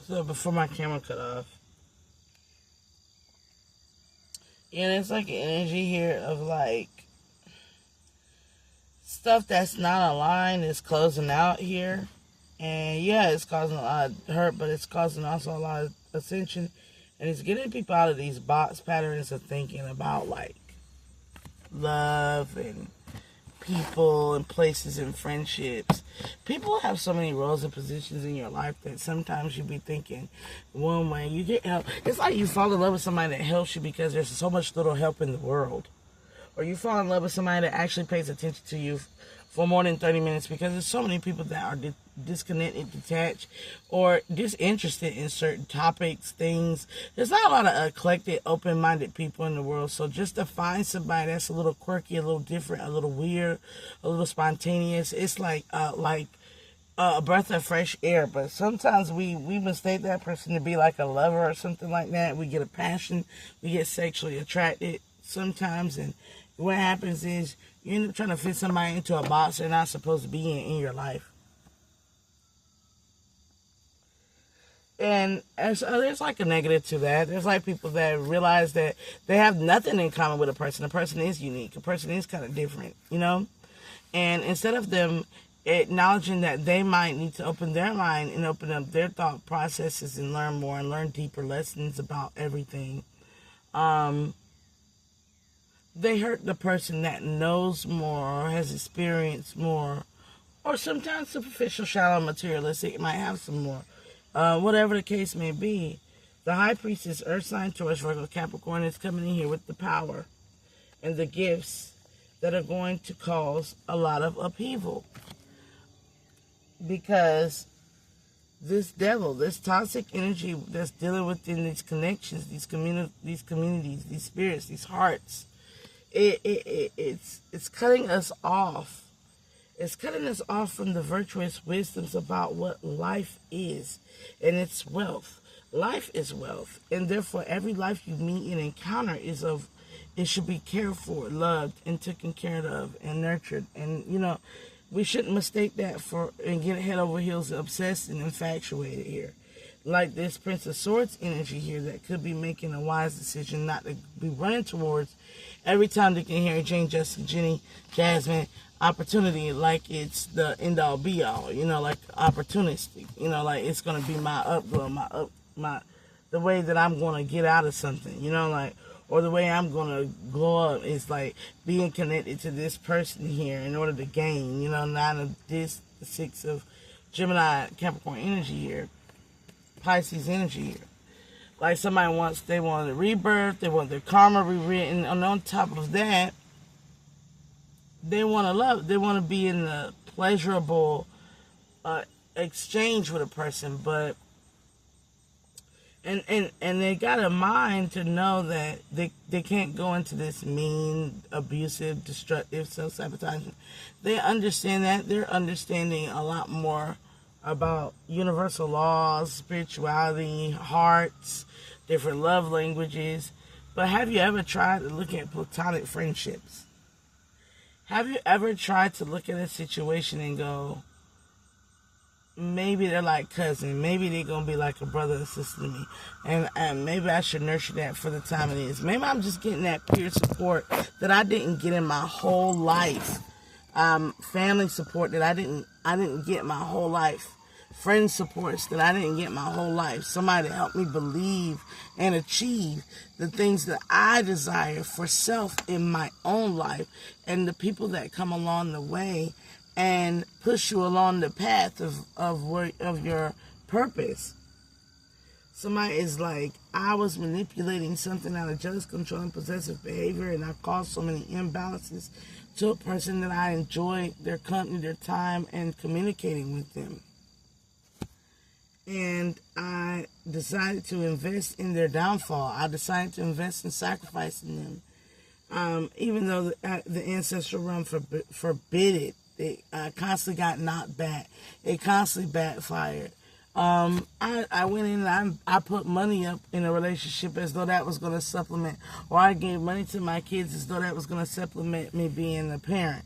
So before my camera cut off. And it's like an energy here of like stuff that's not aligned is closing out here. And yeah, it's causing a lot of hurt, but it's causing also a lot of ascension. And it's getting people out of these box patterns of thinking about like love and people and places and friendships. People have so many roles and positions in your life that sometimes you be thinking one way you get help. It's like you fall in love with somebody that helps you because there's so much little help in the world. Or you fall in love with somebody that actually pays attention to you for more than 30 minutes because there's so many people that are disconnected, detached, or disinterested in certain topics, things. There's not a lot of eclectic, open-minded people in the world. So just to find somebody that's a little quirky, a little different, a little weird, a little spontaneous, it's like a breath of fresh air. But sometimes we mistake that person to be like a lover or something like that. We get a passion, we get sexually attracted sometimes, and what happens is you end up trying to fit somebody into a box they're not supposed to be in your life. And there's like a negative to that. There's like people that realize that they have nothing in common with a person. A person is unique. A person is kind of different, you know? And instead of them acknowledging that they might need to open their mind and open up their thought processes and learn more and learn deeper lessons about everything, they hurt the person that knows more or has experienced more, or sometimes superficial, shallow, materialistic might have some more. Whatever the case may be, the High Priestess, Earth sign, Taurus, Virgo, Capricorn is coming in here with the power and the gifts that are going to cause a lot of upheaval. Because this devil, this toxic energy that's dealing within these connections, these communities, these spirits, these hearts, it's cutting us off. It's cutting us off from the virtuous wisdoms about what life is and its wealth. Life is wealth, and therefore every life you meet and encounter it should be cared for, loved, and taken care of, and nurtured. And you know, we shouldn't mistake that and get head over heels obsessed and infatuated here. Like this Prince of Swords energy here that could be making a wise decision not to be running towards every time they can hear Jane, Justin, Jenny, Jasmine, opportunity like it's the end all be all, you know, like opportunistic, you know, like it's going to be my upglow, the way that I'm going to get out of something, you know, like, or the way I'm going to glow up is like being connected to this person here in order to gain, you know, 9 of this, the 6 of Gemini, Capricorn energy here, Pisces energy here. Like somebody they want a rebirth, they want their karma rewritten, and on top of that, they want to love, they want to be in the pleasurable exchange with a person, but and they got a mind to know that they can't go into this mean, abusive, destructive, self-sabotaging. They understand that. They're understanding a lot more about universal laws, spirituality, hearts, different love languages. But have you ever tried to look at platonic friendships? Have you ever tried to look at a situation and go, maybe they're like cousin, maybe they're going to be like a brother and sister to me, and maybe I should nurture that for the time it is. Maybe I'm just getting that peer support that I didn't get in my whole life. Family support that I didn't get my whole life. Friend supports that I didn't get my whole life. Somebody to help me believe and achieve the things that I desire for self in my own life, and the people that come along the way and push you along the path of your purpose. Somebody is like, I was manipulating something out of jealous, control, and possessive behavior, and I caused so many imbalances to a person that I enjoyed their company, their time, and communicating with them. And I decided to invest in their downfall. I decided to invest in sacrificing them. Even though the ancestral realm forbid it, they constantly got knocked back. It constantly backfired. I went in and I put money up in a relationship as though that was going to supplement, or I gave money to my kids as though that was going to supplement me being a parent.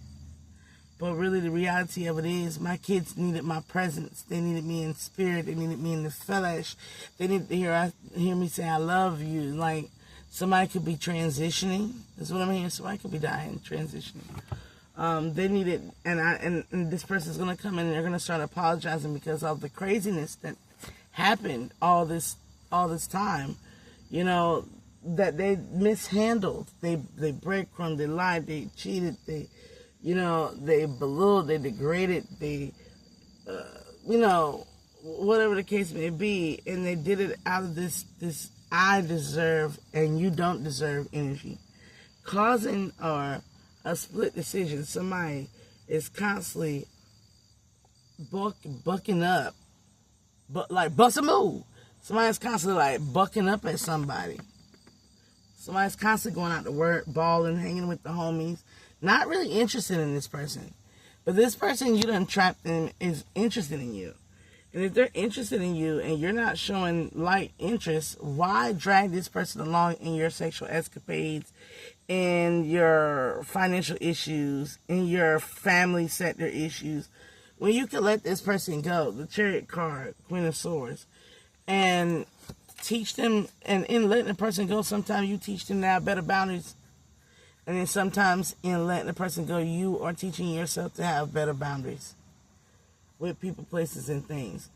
But really, the reality of it is, my kids needed my presence. They needed me in spirit. They needed me in the flesh. They needed to hear me say, I love you. Like, somebody could be transitioning. That's what I'm hearing. Somebody could be dying, transitioning. They needed, and this person's going to come in and they're going to start apologizing because of the craziness that happened all this time. You know, that they mishandled. They breadcrumbed. They lied. They cheated. They belittled, they degraded, they, whatever the case may be, and they did it out of this I deserve and you don't deserve energy, causing a split decision. Somebody is constantly bucking up, but like bust a move. Somebody's constantly like bucking up at somebody. Somebody's constantly going out to work, balling, hanging with the homies. Not really interested in this person. But this person you done trapped in is interested in you. And if they're interested in you and you're not showing light interest, why drag this person along in your sexual escapades, in your financial issues, in your family sector issues, when you can let this person go? The Chariot card, Queen of Swords. And teach them, and in letting a person go, sometimes you teach them to have better boundaries. And then sometimes in letting a person go, you are teaching yourself to have better boundaries with people, places, and things.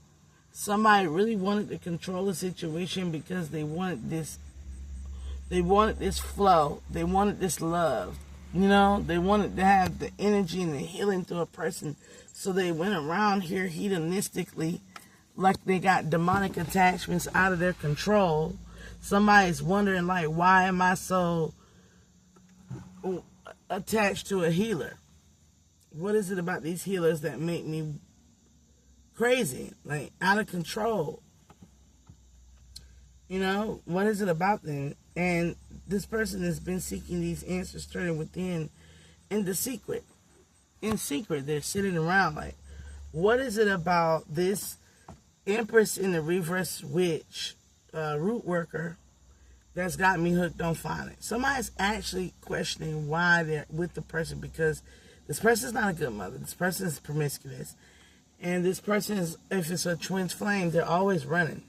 Somebody really wanted to control the situation because they wanted this flow. They wanted this love. They wanted to have the energy and the healing through a person. So they went around here hedonistically, like they got demonic attachments out of their control. Somebody's wondering, like, why am I so attached to a healer? What is it about these healers that make me crazy, like out of control? What is it about them? And this person has been seeking these answers starting within, in secret, they're sitting around like, what is it about this Empress in the reverse witch, root worker, that's got me hooked on violence? Somebody's actually questioning why they're with the person, because this person's not a good mother. This person is promiscuous. And this person is, if it's a twin flame, they're always running.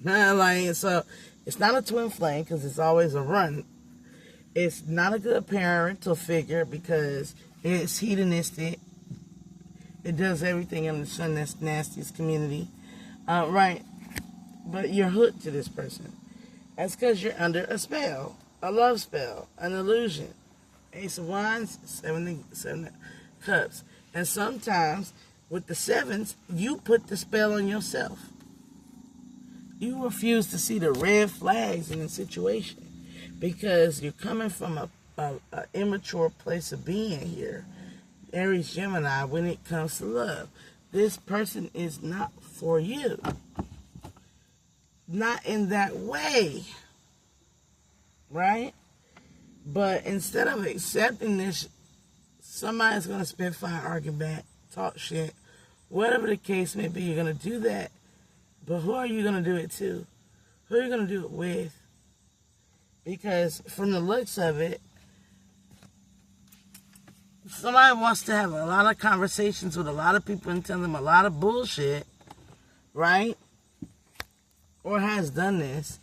So it's not a twin flame because it's always a run. It's not a good parental figure because it's hedonistic. It does everything under the sun that's nastiest community. Right. But you're hooked to this person. That's because you're under a spell, a love spell, an illusion. Ace of Wands, seven of Cups. And sometimes with the sevens, you put the spell on yourself. You refuse to see the red flags in the situation because you're coming from a immature place of being here. Aries, Gemini, when it comes to love. This person is not for you. Not in that way, right? But instead of accepting this, somebody's going to spit fire, argue back, talk shit, whatever the case may be. You're going to do that, but who are you going to do it to? Who are you going to do it with? Because from the looks of it, somebody wants to have a lot of conversations with a lot of people and tell them a lot of bullshit, right? Or has done this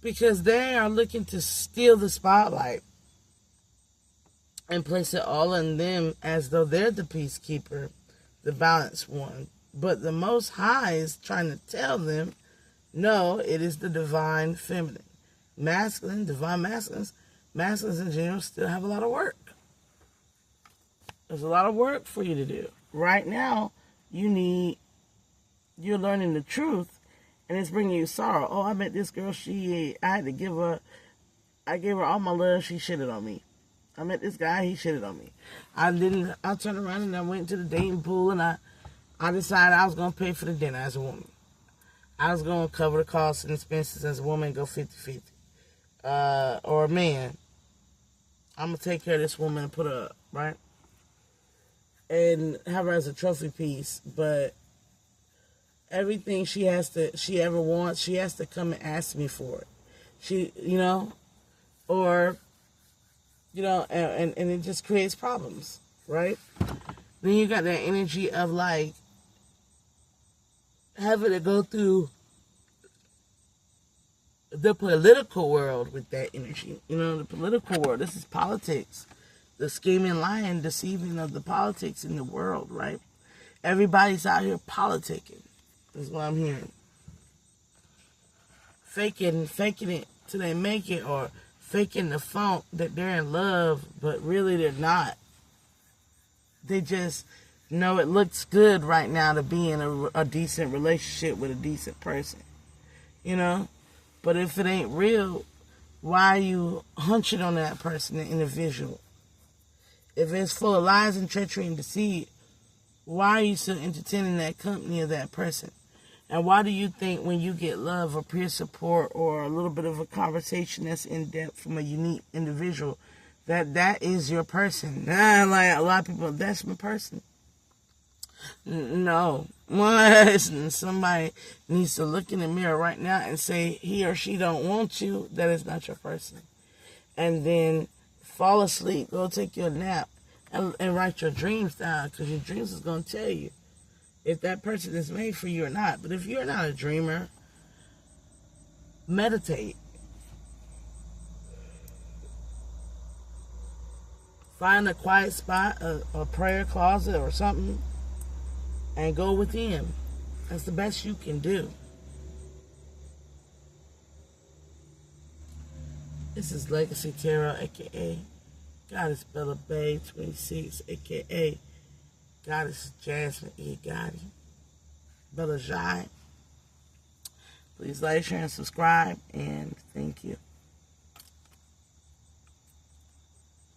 because they are looking to steal the spotlight and place it all on them as though they're the peacekeeper, the balanced one. But the Most High is trying to tell them, no, it is the divine feminine. Masculine, divine masculines in general still have a lot of work. There's a lot of work for you to do. Right now, you're learning the truth. And it's bringing you sorrow. Oh, I met this girl. I gave her all my love. She shitted on me. I met this guy. He shitted on me. I turned around and I went to the dating pool and I decided I was going to pay for the dinner as a woman. I was going to cover the costs and expenses as a woman and go 50-50. Or a man. I'm going to take care of this woman and put her up, right? And have her as a trophy piece, but everything she ever wants, she has to come and ask me for it. And it just creates problems. right? Then you got that energy of like having to go through the political world with that energy. You know, the political world. This is politics. The scheming, lying, deceiving of the politics in the world, right? Everybody's out here politicking, is what I'm hearing. Faking it till they make it, or faking the funk that they're in love, but really they're not. They just know it looks good right now to be in a decent relationship with a decent person, you know? But if it ain't real, why are you hunching on that person, the individual? If it's full of lies and treachery and deceit, why are you still entertaining that company of that person? And why do you think when you get love or peer support or a little bit of a conversation that's in depth from a unique individual, that is your person? Like a lot of people, that's my person. No. Somebody needs to look in the mirror right now and say he or she don't want you. That is not your person. And then fall asleep, go take your nap, and write your dreams down, because your dreams is going to tell you if that person is made for you or not. But if you're not a dreamer, meditate. Find a quiet spot, a prayer closet or something, and go within. That's the best you can do. This is Legacy Tarot, a.k.a. Goddess Bella Bay 26, a.k.a. Goddess Jasmine E. Gotti. Bella Jai. Please like, share, and subscribe, and thank you.